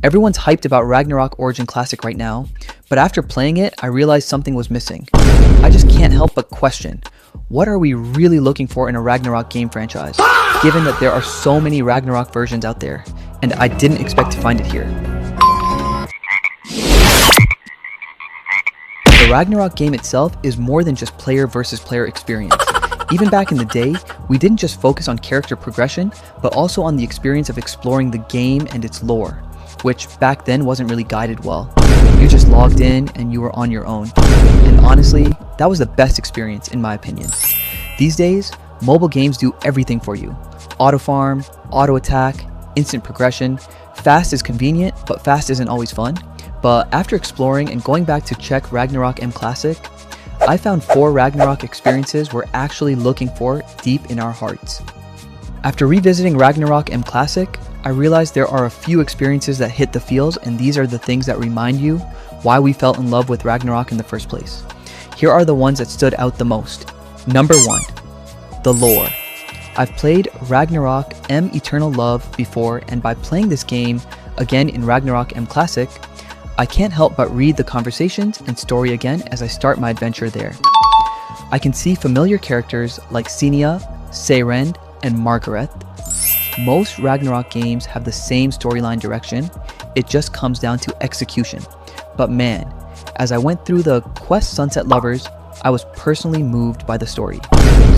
Everyone's hyped about Ragnarok Origin Classic right now, but after playing it, I realized something was missing. I just can't help but question, what are we really looking for in a Ragnarok game franchise, given that there are so many Ragnarok versions out there, and I didn't expect to find it here. The Ragnarok game itself is more than just player versus player experience. Even back in the day, we didn't just focus on character progression, but also on the experience of exploring the game and its lore, which back then wasn't really guided well. You just logged in and you were on your own. And honestly, that was the best experience in my opinion. These days, mobile games do everything for you. Auto farm, auto attack, instant progression. Fast is convenient, but fast isn't always fun. But after exploring and going back to check Ragnarok M Classic, I found 4 Ragnarok experiences we're actually looking for deep in our hearts. After revisiting Ragnarok M Classic, I realized there are a few experiences that hit the feels, and these are the things that remind you why we fell in love with Ragnarok in the first place. Here are the ones that stood out the most. Number 1. The lore. I've played Ragnarok M Eternal Love before, and by playing this game again in Ragnarok M Classic, I can't help but read the conversations and story again as I start my adventure there. I can see familiar characters like Sinia, Seyrend, and Margaret. Most Ragnarok games have the same storyline direction, it just comes down to execution. But man, as I went through the quest Sunset Lovers, I was personally moved by the story.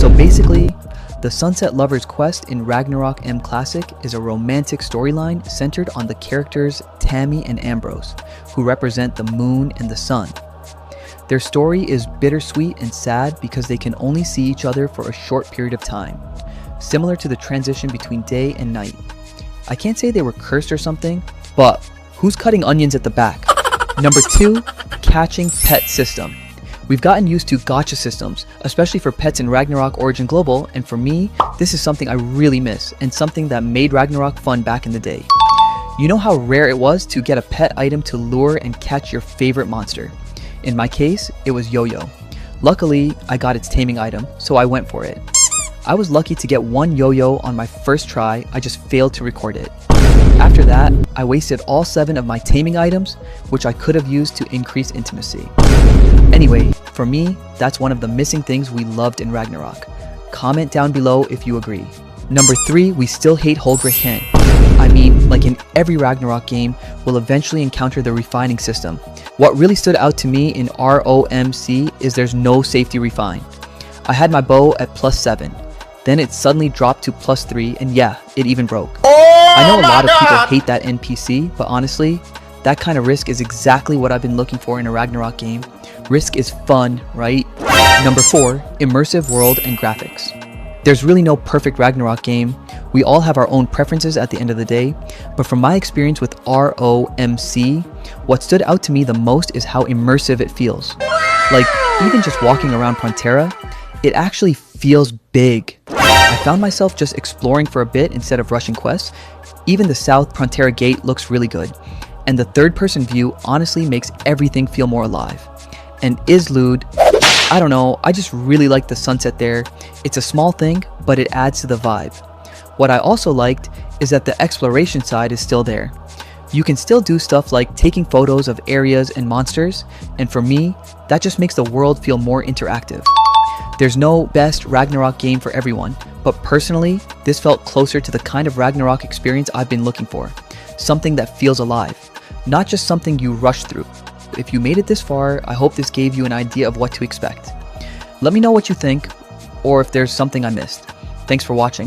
So basically, the Sunset Lovers quest in Ragnarok M Classic is a romantic storyline centered on the characters Tammy and Ambrose, who represent the moon and the sun. Their story is bittersweet and sad because they can only see each other for a short period of time, similar to the transition between day and night. I can't say they were cursed or something, but who's cutting onions at the back? Number 2, catching pet system. We've gotten used to gacha systems, especially for pets in Ragnarok Origin Global, and for me, this is something I really miss, and something that made Ragnarok fun back in the day. You know how rare it was to get a pet item to lure and catch your favorite monster. In my case, it was Yo-Yo. Luckily, I got its taming item, so I went for it. I was lucky to get one Yo-Yo on my first try, I just failed to record it. After that, I wasted all 7 of my taming items, which I could have used to increase intimacy. Anyway, for me, that's one of the missing things we loved in Ragnarok. Comment down below if you agree. Number 3, we still hate Holgrichen. I mean, like in every Ragnarok game, we'll eventually encounter the refining system. What really stood out to me in ROMC is there's no safety refine. I had my bow at +7. Then it suddenly dropped to +3, and yeah, it even broke. I know a lot of people hate that NPC, but honestly, that kind of risk is exactly what I've been looking for in a Ragnarok game. Risk is fun, right? Number 4, immersive world and graphics. There's really no perfect Ragnarok game. We all have our own preferences at the end of the day, but from my experience with ROMC, what stood out to me the most is how immersive it feels. Like, even just walking around Prontera, it actually feels big. I found myself just exploring for a bit instead of rushing quests. Even the South Prontera gate looks really good, and the third-person view honestly makes everything feel more alive. And Islud, I don't know, I just really like the sunset there. It's a small thing, but it adds to the vibe. What I also liked is that the exploration side is still there. You can still do stuff like taking photos of areas and monsters, and for me, that just makes the world feel more interactive. There's no best Ragnarok game for everyone, but personally, this felt closer to the kind of Ragnarok experience I've been looking for. Something that feels alive, not just something you rush through. If you made it this far, I hope this gave you an idea of what to expect. Let me know what you think, or if there's something I missed. Thanks for watching.